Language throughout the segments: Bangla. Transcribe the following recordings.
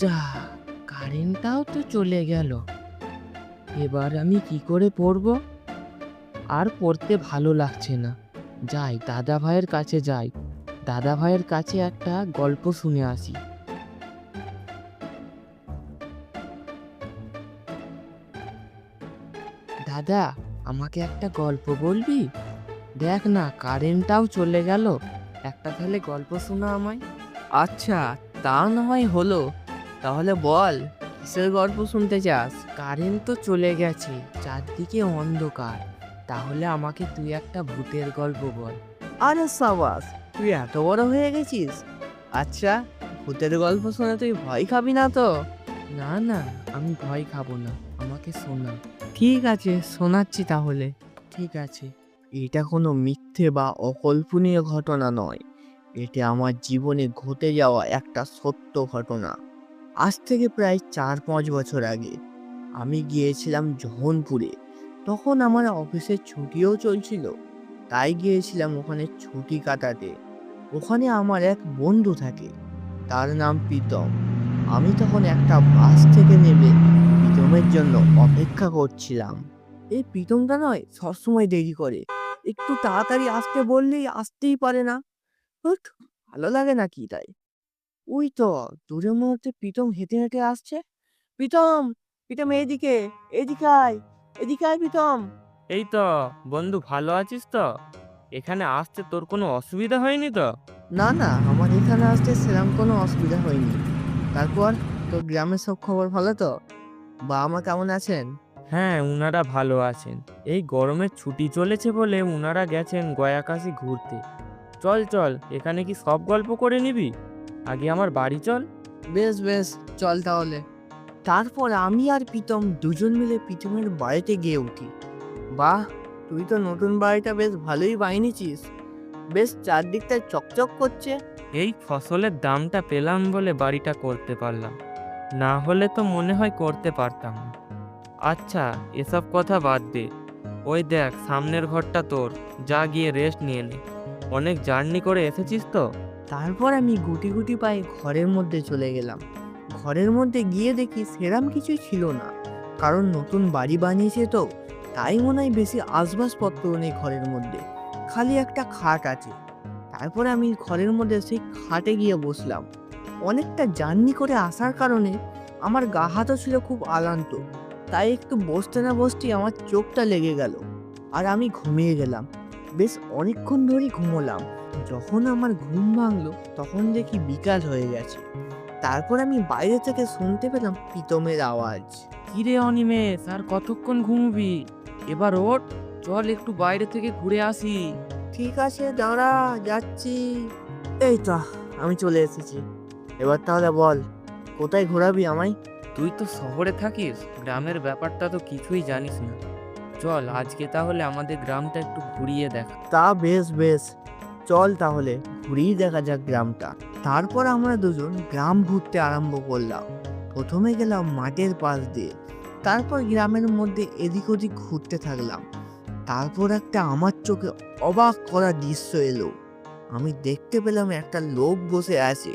যা, কারেন্টটাও তো চলে গেল। এবার আমি কি করে পড়বো? আর পড়তে ভালো লাগছে না। যাই, দাদা ভাইয়ের কাছে যাই। দাদা ভাইয়ের কাছে একটা গল্প শুনে আসি। দাদা, আমাকে একটা গল্প বলবি? দেখ না, কারেন্টটাও চলে গেল। একটা তাহলে গল্প শোনা আমায়। আচ্ছা, তা না হয় হলো। তাহলে বল, কিসের গল্প শুনতে চাস? কারেন্ট তো চলে গেছে, চারদিকে অন্ধকার। তাহলে আমাকে তুই একটা ভূতের গল্প বল। আরে সাবাস, তুই এত বড় হয়ে গেছিস। আচ্ছা, ভূতের গল্প শুনে তুই ভয় খাবি না তো? না না, আমি ভয় খাবো না, আমাকে শোনা। ঠিক আছে, শোনাচ্ছি তাহলে। ঠিক আছে। এটা কোনো মিথ্যে বা অকল্পনীয় ঘটনা নয়। এটা আমার জীবনে ঘটে যাওয়া একটা সত্য ঘটনা। আজ থেকে প্রায় 4-5 বছর আগে আমি গিয়েছিলাম জৌনপুরে। তখন আমার অফিসের ছুটিও চলছিল, তাই গিয়েছিলাম ওখানে ছুটি কাটাতে। ওখানে আমার এক বন্ধু থাকে, তার নাম প্রীতম। আমি তখন একটা বাস থেকে নেমে প্রীতমের জন্য অপেক্ষা করছিলাম। এই প্রীতমটা নয়, সবসময় দেরি করে। একটু তাড়াতাড়ি আসতে বললেই আসতেই পারে না। হুট, ভালো লাগে না কি তাই। ওই তো দূরের মধ্যে প্রীতম হেঁটে হেঁটে আসছে। প্রীতম, প্রীতম এদিকে, এদিকে আয়, এদিকে আয় প্রীতম। এই তো বন্ধু, ভালো আছিস তো? এখানে আসতে তোর কোনো অসুবিধা হয়নি তো? না না, আমার এখানে আসতে সেরকম কোনো অসুবিধা হয়নি। তারপর, তোর গ্রামের সব খবর ভালো তো? বাবা মা কেমন আছেন? হ্যাঁ, উনারা ভালো আছেন। এই গরমের ছুটি চলেছে বলে উনারা গেছেন গয়াকাশি ঘুরতে। চল চল, এখানে কি সব গল্প করে নিবি? আগে আমার বাড়ি চল। বেশ বেশ, চল তাহলে। তারপর আমি আর প্রীতম দুজন মিলে প্রীতমের বাড়িতে গিয়ে উঠি। বাহ, তুই তো নতুন বাড়িটা বেশ ভালোই বানিয়েছিস। বেশ চারদিকটা চকচক করছে। এই ফসলের দামটা পেলাম বলে বাড়িটা করতে পারলাম, না হলে তো মনে হয় করতে পারতাম না। আচ্ছা, এসব কথা বাদ দে। ওই দেখ, সামনের ঘরটা তোর। যা গিয়ে রেস্ট নিয়ে নে। অনেক জার্নি করে এসেছিস তো। তারপর আমি গুটি গুটি পায়ে ঘরের মধ্যে চলে গেলাম। ঘরের মধ্যে গিয়ে দেখি সেরাম কিছুই ছিল না, কারণ নতুন বাড়ি বানিয়েছে তো, তাই মনে হয় বেশি আসবাবপত্র নেই ঘরের মধ্যে। খালি একটা খাট আছে। তারপরে আমি ঘরের মধ্যে সেই খাটে গিয়ে বসলাম। অনেকটা জার্নি করে আসার কারণে আমার গা হাতও ছিল খুব আলান্ত, তাই একটু বসতে না বসতেই আমার চোখটা লেগে গেল, আর আমি ঘুমিয়ে গেলাম। বেশ অনেকক্ষণ ধরেই ঘুমোলাম। যখন আমার ঘুম ভাঙলো তখন দেখি বিকাল হয়ে গেছে। তারপর আমি বাইরে থেকে শুনতে পেলাম প্রীতমের আওয়াজ। কিরে অনিমেষ, আর কতক্ষণ ঘুমবি? এবার ওঠ, চল একটু বাইরে থেকে ঘুরে আসি। ঠিক আছে, দাঁড়া, যাচ্ছি। এই তো, আমি চলে এসেছি। এবার তাহলে বল, কোথায় ঘোরাবি আমায়? তুই তো শহরে থাকিস, গ্রামের ব্যাপারটা তো কিছুই জানিস না। চল আজকে তাহলে আমাদের গ্রামটা একটু ঘুরিয়ে দেখা। তা বেশ বেশ, চল তাহলে ঘুরেই দেখা যাক গ্রামটা। তারপর আমরা দুজন গ্রাম ঘুরতে আরম্ভ করলাম। প্রথমে গেলাম মাঠের পাশ দিয়ে, তারপর গ্রামের মধ্যে এদিক ওদিক ঘুরতে থাকলাম। তারপর একটা আমার চোখে অবাক করা দৃশ্য এলো। আমি দেখতে পেলাম একটা লোক বসে আছে,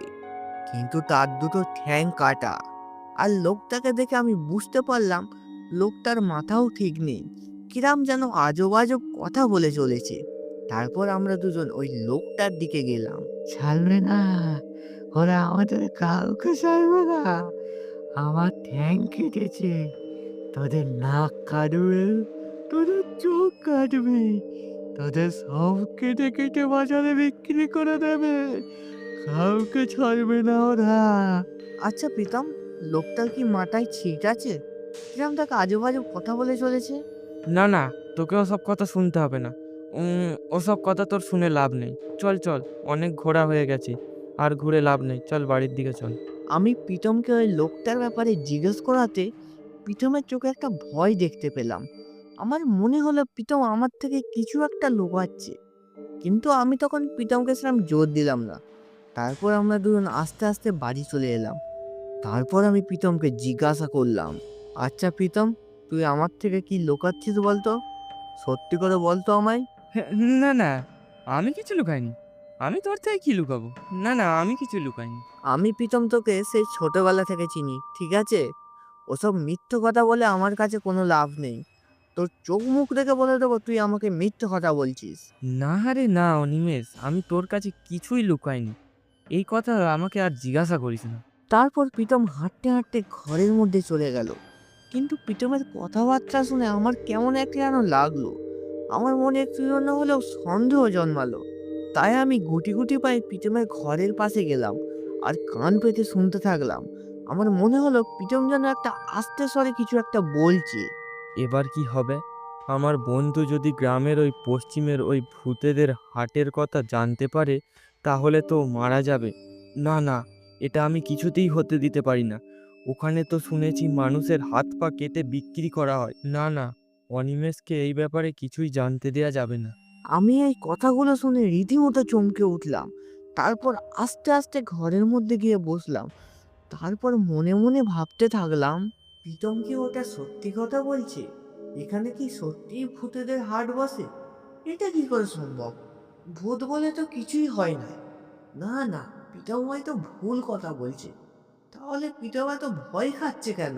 কিন্তু তার দুটো ঠ্যাং কাটা। আর লোকটাকে দেখে আমি বুঝতে পারলাম লোকটার মাথাও ঠিক নেই, কিরাম যেন আজব আজব কথা বলে চলেছে। তারপর আমরা দুজন ওই লোকটার দিকে গেলাম। ছাড়বে না, ওরা আমাদের কাউকে ছাড়বে না। আমার ঠ্যাং কেটেছে, তোদের নাক কাটবে, তোদের চোখ কাটবে, তোদের সব কেটে কেটে বাজারে বিক্রি করে দেবে। কাউকে ছাড়বে না ওরা। আচ্ছা প্রীতম, লোকটার কি মাথায় ছিট আছে? কিরম তাকে আজব আজব কথা বলে চলেছে। না না, তোকে ওসব কথা শুনতে হবে না। ওসব কথা তোর শুনে লাভ নেই। চল চল, অনেক ঘোরা হয়ে গেছে, আর ঘুরে লাভ নেই। চল বাড়ির দিকে চল। আমি প্রীতমকে ওই লোকটার ব্যাপারে জিজ্ঞেস করাতে প্রীতমের চোখে একটা ভয় দেখতে পেলাম। আমার মনে হলো প্রীতম আমার থেকে কিছু একটা লুকাচ্ছে, কিন্তু আমি তখন প্রীতমকে সেরকম জোর দিলাম না। তারপর আমরা দুজন আস্তে আস্তে বাড়ি চলে এলাম। তারপর আমি প্রীতমকে জিজ্ঞাসা করলাম, আচ্ছা প্রীতম, তুই আমার থেকে কি লুকাচ্ছিস বলতো? সত্যি করে বলতো আমায়। হ্যাঁ, না না, আমি কিছু লুকাইনি। আমি তোর থেকে কি লুকাবো? না না, আমি কিছু লুকাইনি। আমি প্রীতম তোকে সেই ছোটবেলা থেকে চিনি, ঠিক আছে? ওসব মিথ্যে কথা বলে আমার কাছে কোনো লাভ নেই। তোর চোখ মুখ দেখে বলে দেবো তুই আমাকে মিথ্যে কথা বলছিস। না রে না অনিমেষ, আমি তোর কাছে কিছুই লুকাইনি। এই কথা আমাকে আর জিজ্ঞাসা করিস না। তারপর প্রীতম হাঁটতে হাঁটতে ঘরের মধ্যে চলে গেল। কিন্তু প্রীতমের কথাবার্তা শুনে আমার কেমন একটা যেন লাগলো। আমার মনে একটু জন্য হলেও সন্দেহ জন্মালো। তাই আমি গুটি গুটি পায়ে প্রীতমের ঘরের পাশে গেলাম আর কান পেতে শুনতে থাকলাম। আমার মনে হলো প্রীতম যেন একটা আস্তে স্বরে কিছু একটা বলছে। এবার কি হবে? আমার বন্ধু যদি গ্রামের ওই পশ্চিমের ওই ভূতেদের হাটের কথা জানতে পারে, তাহলে তো মারা যাবে। না না, এটা আমি কিছুতেই হতে দিতে পারি না। ওখানে তো শুনেছি মানুষের হাত পা কেটে বিক্রি করা হয়। না না, অনিমেষকে এই ব্যাপারে কিছুই জানতে দেয়া যাবে না। আমি এই কথাগুলো শুনে রীতিমতো চমকে উঠলাম। তারপর আস্তে আস্তে ঘরের মধ্যে গিয়ে বসলাম। তারপর মনে মনে ভাবতে থাকলাম, প্রীতম কি ওটা সত্যি কথা বলছে? এখানে কি সত্যিই ভূতেদের হাট বসে? এটা কি করে সম্ভব? ভূত বলে তো কিছুই হয় না। না না, প্রীতম হয়তো ভুল কথা বলছে। তাহলে প্রীতম এত ভয় খাচ্ছে কেন?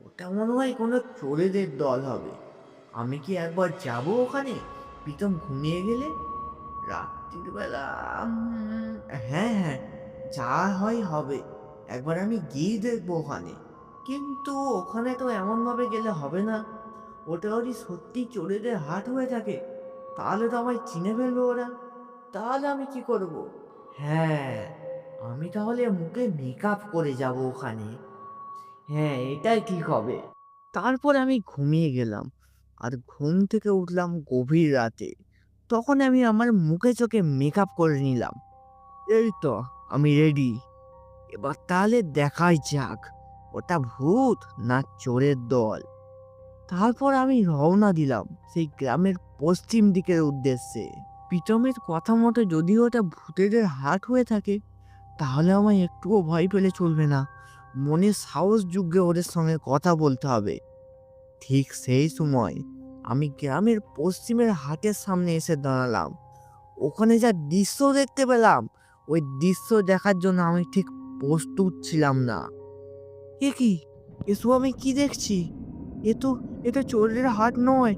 ওটা মনে হয় কোনো চোরেদের দল হবে। আমি কি একবার যাব ওখানে? প্রীতম ঘুমিয়ে গেলে রাত্রির বেলা, হ্যাঁ হ্যাঁ, যা হয় হবে। একবার আমি গিয়ে দেখবো ওখানে। কিন্তু ওখানে তো এমনভাবে গেলে হবে না। ওটা যদি সত্যি চোরেদের হাট হয়ে থাকে, তাহলে তো আমায় চিনে ফেলবে ওরা। তাহলে আমি কি করব? হ্যাঁ, আমি তাহলে মুখে মেকআপ করে যাব ওখানে। হ্যাঁ, এটাই ঠিক হবে। তারপর আমি ঘুমিয়ে গেলাম আর ঘুম থেকে উঠলাম গভীর রাতে। তখন আমি আমার মুখে চোখে মেকআপ করে নিলাম। এই তো আমি রেডি। এবার তাহলে দেখাই যাক ওটা ভূত না চোরের দল। তারপর আমি রওনা দিলাম সেই গ্রামের পশ্চিম দিকের উদ্দেশ্যে। প্রীতমের কথা মতো যদি ওটা ভূতেদের হাট হয়ে থাকে, তাহলে আমায় একটুও ভয় পেলে চলবে না। মনে সাহস যুগে ওদের সঙ্গে কথা বলতে হবে। ঠিক সেই সময় আমি গ্রামের পশ্চিমের হাটের সামনে এসে দাঁড়ালাম। ওখানে যা দৃশ্য দেখতে পেলাম, ওই দৃশ্য দেখার জন্য আমি ঠিক প্রস্তুত ছিলাম না। এ কি? এসব আমি কি দেখছি? এ তো এটা চোরের হাট নয়,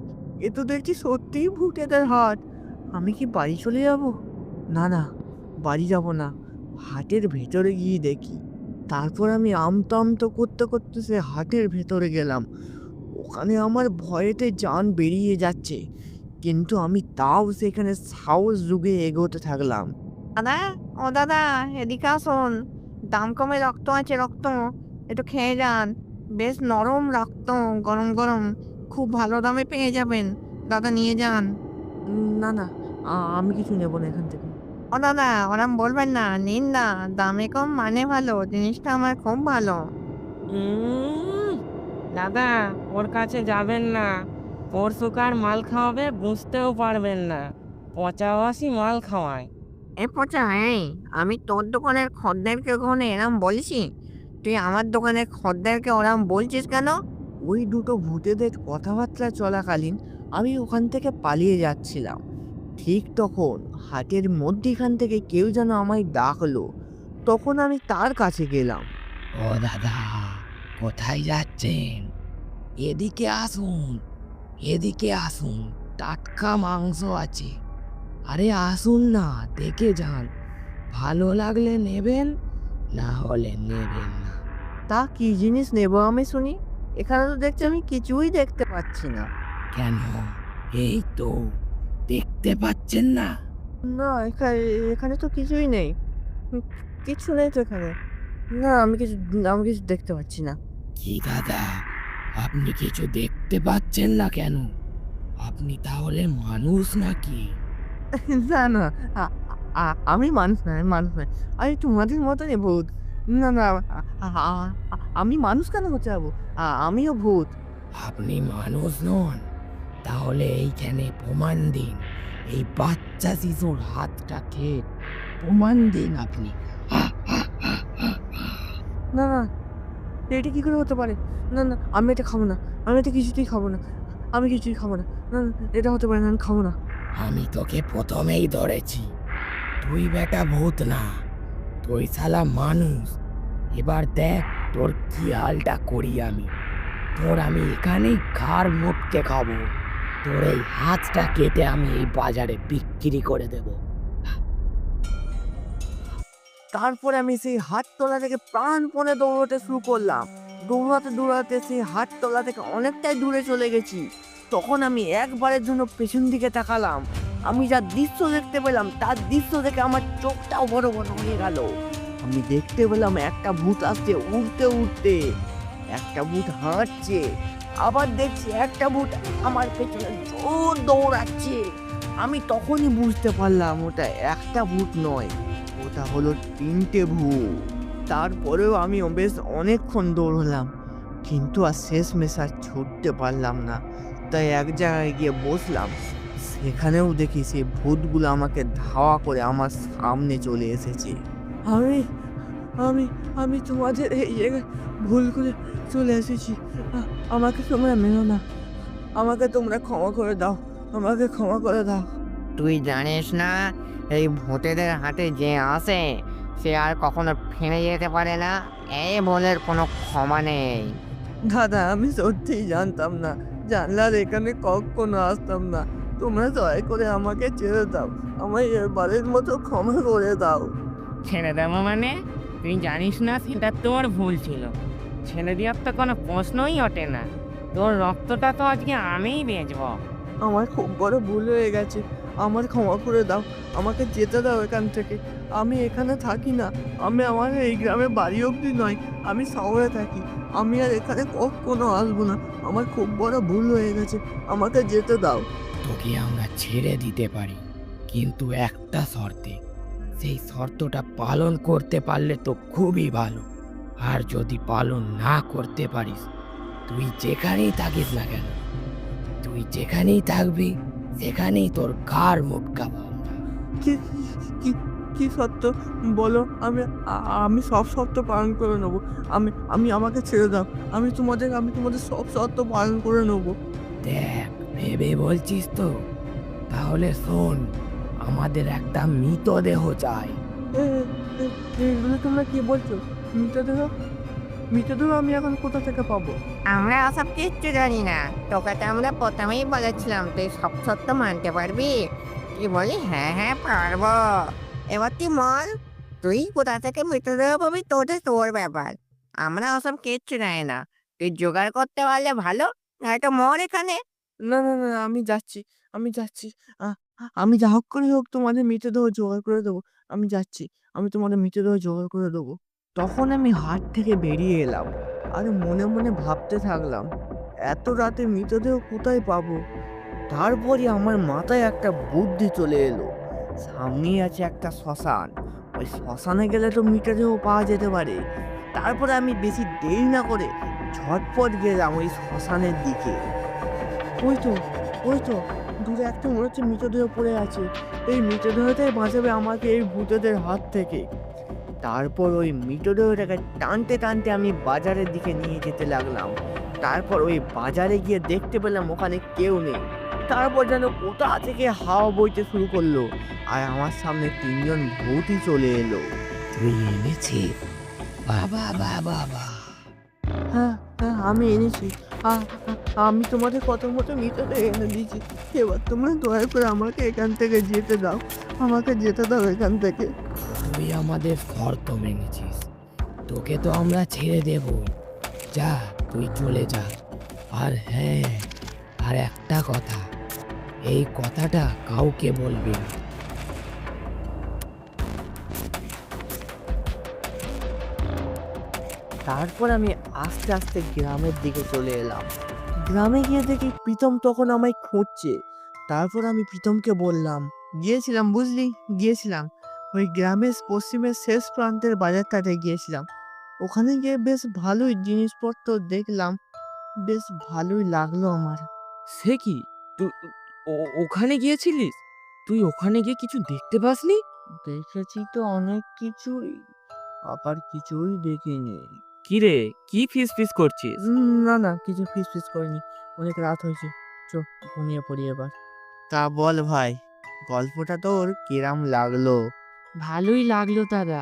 এ তো দেখছি সত্যিই ভূতেদের হাট। আমি কি বাড়ি চলে যাব? না না, বাড়ি যাব না, হাটের ভেতরে গিয়ে দেখি। তারপর আমি আমতো আমতো করতে করতে সে হাটের ভেতরে গেলাম। ওখানে আমার ভয়েতে জান বেরিয়ে যাচ্ছে, কিন্তু আমি তাও সেখানে সাহস যুগে এগোতে থাকলাম। দাদা, ও দাদা, এদিকে আসুন। দাম কমে রক্ত আছে, রক্ত একটু খেয়ে যান। বেশ নরম রক্ত, গরম গরম, খুব ভালো দামে পেয়ে যাবেন। দাদা নিয়ে যান। না না, আমি কিছু নেব না এখান থেকে। ও দাদা, ওরম বলবেন না, নিন না। দামে কম মানে ভালো, জিনিসটা আমার খুব ভালো। দাদা, ওর কাছে যাবেন না। পরশুকার মাল খাওয়াবে, বুঝতেও পারবেন না। পচাবাসি মাল খাওয়ায়। এ পচা, এই আমি তোর দোকানের খদ্দেরকে কখনো এরম বলছি? তুই আমার দোকানের খদ্দেরকে ওরম বলছিস কেন? ওই দুটো ভূতেদের কথাবার্তা চলাকালীন আমি ওখান থেকে পালিয়ে যাচ্ছিলাম। ঠিক তখন হাটের মধ্যিখান থেকে কেউ যেন আমায় ডাকলো। তখন আমি তার কাছে গেলাম। ও দাদা, কোথায় যাচ্ছেন? এদিকে আসুন, এদিকে আসুন, টাটকা মাংস আছে। আরে আসুন না, দেখে যান। ভালো লাগলে নেবেন, না হলে নেবেন না। তা কি জিনিস নেব আমি শুনি? এখানে তো দেখছি আমি কিছুই দেখতে পাচ্ছি না। কেন? এই তো, দেখতে পাচ্ছেন না? না, এখানে এখানে তো কিছুই নেই। উম, কিছু নেই তো এখানে। না, আমি কিছু দেখতে পাচ্ছি না। কি দাদা, আপনি কিছু দেখতে পাচ্ছেন না কেন? আপনি তাহলে মানুষ নাকি? না না, আমি মানুষ নয়, আমি মানুষ নয়। আমি তোমাদের মতনই ভূত। না না, আমি মানুষ কেন হতে যাবো? আমিও ভূত। আপনি মানুষ নন? তাহলে এইখানে প্রমাণ দিন। এই বাচ্চা শিশুর হাতটা খেয়ে প্রমাণ দিন আপনি। না না, এটা কি করে হতে পারে? না না, আমি এটা খাবো না। আমি এটা কিছুতেই খাবো না। আমি কিছুই খাবো না। না না, এটা হতে পারে না, আমি খাবো না। আমি তোকে প্রথমেই ধরেছি। তুই বেটা ভূত না, তুই শালা মানুষ। এবার দেখ তোর কি হালটা করি আমি। তোর আমি এখানেই ঘাড় মুটকে খাবো। তোর এই হাতটা কেটে আমি এই বাজারে বিক্রি করে দেব। তারপরে আমি সেই হাততলা থেকে প্রাণপণে দৌড়াতে শুরু করলাম। দৌড়াতে দৌড়াতে সেই হাততলা থেকে অনেকটাই দূরে চলে গেছি। তখন আমি একবারের জন্য পেছন দিকে তাকালাম। আমি যা দৃশ্য দেখতে পেলাম তার দৃশ্য দেখে আমার চোখটাও বড় বড় হয়ে গেল। আমি দেখতে পেলাম একটা ভূত আসছে উড়তে উড়তে, একটা ভূত হাঁটছে, আবার দেখছি একটা ভূত আমার পেছনে জোর দৌড়াচ্ছে। আমি তখনই বুঝতে পারলাম ওটা একটা ভূত নয়, ওটা হলো 3টে ভূত। তারপরেও আমি বেশ অনেকক্ষণ দৌড়লাম, কিন্তু আর শেষমেশ আর ছুটতে পারলাম না। তাই এক জায়গায় গিয়ে বসলাম। সেখানেও দেখি সেই ভূতগুলো আমাকে ধাওয়া করে আমার সামনে চলে এসেছে। আমি আমি আমি তোমাদের এই জায়গায় ভুল করে চলে এসেছি। আমাকে তোমরা মেনো না, আমাকে তোমরা ক্ষমা করে দাও, আমাকে ক্ষমা করে দাও। তুই জানিস না এই ভূতেদের হাতে যে আসে সে আর কখনো ফিরে যেতে পারে না। এই ভুলের কোনো ক্ষমা নেই। দাদা, আমি সত্যিই জানতাম না, জানলে আর এখানে কখনো আসতাম না। তোমরা দয়া করে আমাকে ছেড়ে দাও, আমায় এবারের মতো ক্ষমা করে দাও। ছেড়ে দেবো মানে? তুই জানিস না সেটা তোর ভুল ছিল। ছেড়ে দেওয়ার তো কোনো প্রশ্নই ওঠে না। তোর রক্তটা তো আজকে আমিই বেচবো। আমার খুব বড় ভুল হয়ে গেছে, আমার ক্ষমা করে দাও, আমাকে যেতে দাও এখান থেকে। আমি এখানে থাকি না, আমার এই গ্রামে বাড়ি অবধি নয়, আমি শহরে থাকি। আমি আর এখানে কখনো আসবো না, আমার খুব বড় ভুল হয়ে গেছে, আমাকে যেতে দাও। তোকে আমরা ছেড়ে দিতে পারি, কিন্তু একটা শর্তে। সেই শর্তটা পালন করতে পারলে তো খুবই ভালো। আর যদি পালন না করতে পারিস, তুই যেখানেই থাকিস না কেন, তুই যেখানেই থাকবি সেখানেই তোর ঘাড় মুটকাবো আমরা। কি কি কি সত্য বলো, আমি সব শর্ত পালন করে নেবো। আমাকে ছেড়ে দাও, আমি তোমাদের সব শর্ত পালন করে নেবো। দেখ, ভেবে বলছিস তো? তাহলে শোন, আমাদের একটা মৃতদেহ চাই। এগুলো তোমরা কি বলছো? মৃতদেহ? মৃতদেহ আমি এখন কোথা থেকে পাবো? আমরা ওসব কিচ্ছু জানি না। তোকে তো আমরা প্রথমেই বলেছিলাম তুই সব সত্য মানতে পারবি। তুই বলি হ্যাঁ হ্যাঁ পারবো। এবার তুই বল, তুই কোথা থেকে মৃতদেহ পাবি তোর ব্যাপার। আমরা ওসব কিচ্ছু জানি না। তুই জোগাড় করতে পারলে ভালো, নয়তো মর এখানে। না না না, আমি যাচ্ছি। আমি যা হোক করে হোক তোমাদের মৃতদেহ জোগাড় করে দেবো। আমি যাচ্ছি, আমি তোমাদের মৃতদেহ জোগাড় করে দেবো। তখন আমি হাট থেকে বেরিয়ে এলাম আর মনে মনে ভাবতে থাকলাম, এত রাতে মৃতদেহ কোথায় পাবো? তারপরে আমার মাথায় একটা বুদ্ধি চলে এলো। সামনেই আছে একটা শ্মশান, ওই শ্মশানে গেলে তো মৃতদেহ পাওয়া যেতে পারে। তারপরে আমি বেশি দেরি না করে ঝটপট গেলাম ওই শ্মশানের দিকে। ওই তো ওই তো দূরে একটা মনে হচ্ছে মৃতদেহ পড়ে আছে। এই মৃতদেহটাই বাঁচাবে আমাকে এই ভূতেদের হাত থেকে। তারপর ওই মৃতদেহটাকে টানতে টানতে আমি বাজারের দিকে নিয়ে যেতে লাগলাম। তারপর ওই বাজারে গিয়ে দেখতে পেলাম ওখানে কেউ নেই। তারপর যেন কোথা থেকে হাওয়া বইতে শুরু করলো, আর আমার সামনে 3জন ভূতই চলে এলো। তুই এনেছিস? বাবা বাবা বাবা! হ্যাঁ হ্যাঁ, আমি এনেছি। আমি তোমাদের কথা মতো মৃতদেহ এনে দিয়েছি। এবার তোমরা দয়া করে আমাকে এখান থেকে যেতে দাও, আমাকে যেতে দাও এখান থেকে। তুই আমাদের শর্ত মেনেছিস, তোকে তো আমরা ছেড়ে দেব। যা, তুই চলে যা। আর হ্যাঁ, আর একটা কথা, এই কথাটা কাউকে বলবি না। তারপর আমি আস্তে আস্তে গ্রামের দিকে চলে এলাম। গ্রামে গিয়ে দেখি প্রীতম তখন আমায় খুঁজছে। তারপর আমি প্রীতমকে বললাম, গিয়েছিলাম বুঝলি, গিয়েছিলাম ওই গ্রামের পশ্চিমের শেষ প্রান্তের বাজারটাতে গিয়েছিলাম। ওখানে গিয়ে বেশ ভালোই জিনিসপত্র দেখলাম, বেশ ভালোই লাগলো আমার। সে কি, তুই ওখানে গিয়েছিলিস? তুই ওখানে গিয়ে কিছু দেখতে পাসনি? দেখেছি তো অনেক কিছুই, আবার কিছুই দেখিনি। কি রে, কি ফিস ফিস করছিস? না না, কিছু ফিস ফিস করিনি, অনেক রাত হয়েছে, চো ঘুমিয়ে পড়ি এবার। তা বল ভাই, গল্পটা তোর কিরাম লাগলো? ভালোই লাগলো দাদা।